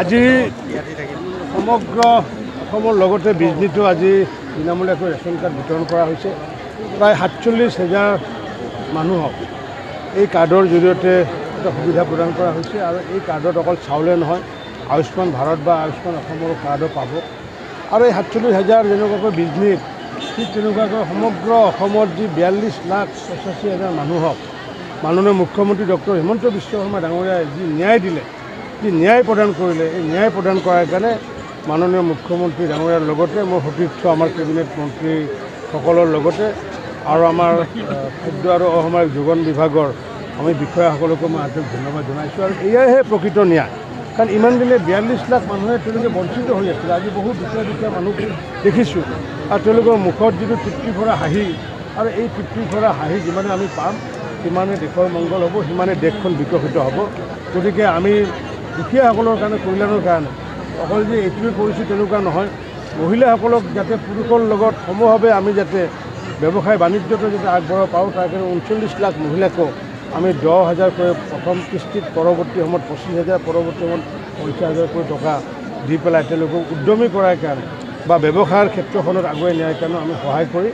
আজি সমগ্ৰ অসমৰ লগতে বিজনীতো আজি বিনামূলীয়াকৈ ৰেচন কাৰ্ড বিতৰণ কৰা হৈছে। প্ৰায় 47,000 মানুহক এই কাৰ্ডৰ জৰিয়তে এটা সুবিধা প্ৰদান কৰা হৈছে আৰু এই কাৰ্ডত অকল চাউলে নহয়, আয়ুষ্মান ভাৰত বা আয়ুষ্মান অসমৰ কাৰ্ডো পাব। আৰু এই 47,000 যেনেকুৱাকৈ বিজনীত ঠিক তেনেকুৱাকৈ সমগ্ৰ অসমৰ যি 42,85,000 মানুহক মাননীয় মুখ্যমন্ত্ৰী ডক্টৰ হিমন্ত বিশ্ব শৰ্মা ডাঙৰীয়াই যি ন্যায় দিলে, যি ন্যায় প্ৰদান কৰিলে, এই ন্যায় প্ৰদান কৰাৰ কাৰণে মাননীয় মুখ্যমন্ত্ৰী ডাঙৰীয়াৰ লগতে মোৰ সতীৰ্থ আমাৰ কেবিনেট মন্ত্ৰীসকলৰ লগতে আৰু আমাৰ খাদ্য আৰু অসামৰিক যোগান বিভাগৰ আমি বিষয়াসকলকো মই আন্তৰিক ধন্যবাদ জনাইছোঁ। আৰু এয়াইহে প্ৰকৃত ন্যায়, কাৰণ ইমান দিনে 42 লাখ মানুহে তেওঁলোকে বঞ্চিত হৈ আছিল। আজি বহুত দুখীয়া মানুহ দেখিছোঁ আৰু তেওঁলোকৰ মুখত যিটো তৃপ্তি ভৰা হাঁহি, আৰু এই তৃপ্তি ভৰা হাঁহি যিমানে আমি পাম সিমানে দেশৰ মংগল হ'ব, সিমানে দেশখন বিকশিত হ'ব। গতিকে আমি দুখীয়াসকলৰ কাৰণে কল্যাণৰ কাৰণে অকল যে এইটোৱে কৰিছোঁ তেনেকুৱা নহয়, মহিলাসকলক যাতে পুৰুষৰ লগত সমভাৱে আমি যাতে ব্যৱসায় বাণিজ্যটো যাতে আগবঢ়াব পাৰোঁ, তাৰ কাৰণে 39 লাখ মহিলাকো আমি 10,000কৈ প্ৰথম কিস্তিত, পৰৱৰ্তী সময়ত 25,000, পৰৱৰ্তী সময়ত 50,000কৈ টকা দি পেলাই তেওঁলোকক উদ্যমী কৰাৰ কাৰণে বা ব্যৱসায়ৰ ক্ষেত্ৰখনত আগুৱাই নিয়াৰ কাৰণে আমি সহায় কৰি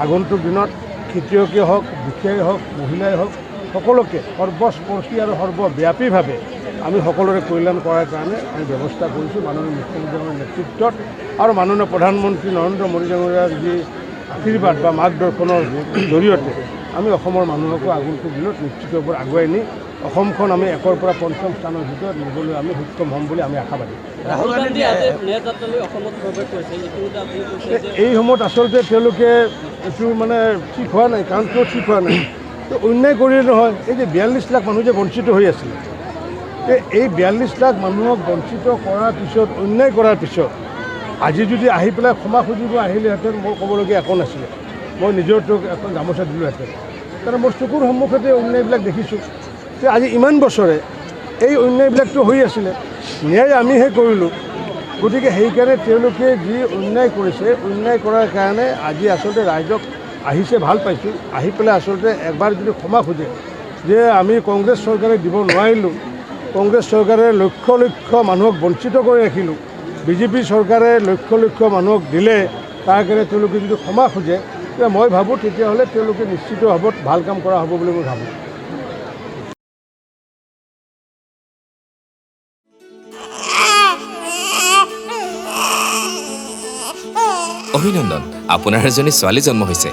আগন্তুক দিনত খেতিয়কেই হওক, দুখীয়াই হওক, মহিলাই হওক, সকলোকে সৰ্বস্পৰ্শী আৰু সৰ্বব্যাপীভাৱে আমি সকলোৰে কল্যাণ কৰাৰ কাৰণে আমি ব্যৱস্থা কৰিছোঁ মাননীয় মুখ্যমন্ত্ৰীৰ নেতৃত্বত। আৰু মাননীয় প্ৰধানমন্ত্ৰী নৰেন্দ্ৰ মোদী ডাঙৰীয়াৰ যি আশীৰ্বাদ বা মাৰ্গদৰ্শনৰ জৰিয়তে আমি অসমৰ মানুহকো আগন্তুক দিনত নিশ্চিত ৰূপত আগুৱাই নি অসমখন আমি 1ৰ পৰা 5ম স্থানৰ ভিতৰত নিবলৈ আমি সক্ষম হ'ম বুলি আমি আশাবাদী। এই সময়ত আচলতে তেওঁলোকে এইটো মানে ঠিক হোৱা নাই, কাৰণ কিয় ঠিক হোৱা নাই, অন্যায় কৰিলে নহয়। এই যে 42 লাখ মানুহ যে বঞ্চিত হৈ আছিলে, এই 42 লাখ মানুহক বঞ্চিত কৰাৰ পিছত, অন্যায় কৰাৰ পিছত আজি যদি আহি পেলাই ক্ষমা খুজিব আহিলেহেঁতেন, মোৰ ক'বলগীয়া একো নাছিলে। মই নিজৰ তোক এখন গামোচা দিলোঁহেঁতেন, কাৰণ মোৰ চকুৰ সন্মুখতে অন্যায়বিলাক দেখিছোঁ যে আজি ইমান বছৰে এই অন্যায়বিলাকতো হৈ আছিলে, ন্যায় আমিহে কৰিলোঁ। গতিকে সেইকাৰণে তেওঁলোকে যি অন্যায় কৰিছে, অন্যায় কৰাৰ কাৰণে আজি আচলতে ৰাইজক আহিছে, ভাল পাইছোঁ। আহি পেলাই আচলতে এবাৰ যদি ক্ষমা খোজে যে আমি কংগ্ৰেছ চৰকাৰে দিব নোৱাৰিলোঁ, কংগ্ৰেছ চৰকাৰে লক্ষ লক্ষ মানুহক বঞ্চিত কৰি ৰাখিলোঁ, বিজেপি চৰকাৰে লক্ষ লক্ষ মানুহক দিলে, তাৰ কাৰণে তেওঁলোকে যদি ক্ষমা খোজে, তেতিয়া মই ভাবোঁ তেতিয়াহ'লে তেওঁলোকে নিশ্চিত ভাৱত ভাল কাম কৰা হ'ব বুলি মই ভাবোঁ। অভিনন্দন, আপোনাৰ এজনী ছোৱালী জন্ম হৈছে।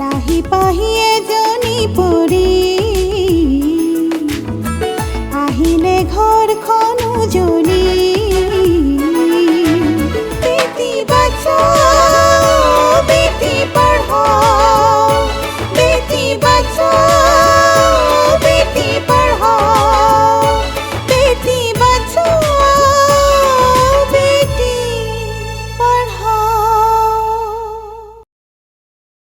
লাহি পাহি এজনী পৰি আহিলে ঘৰখন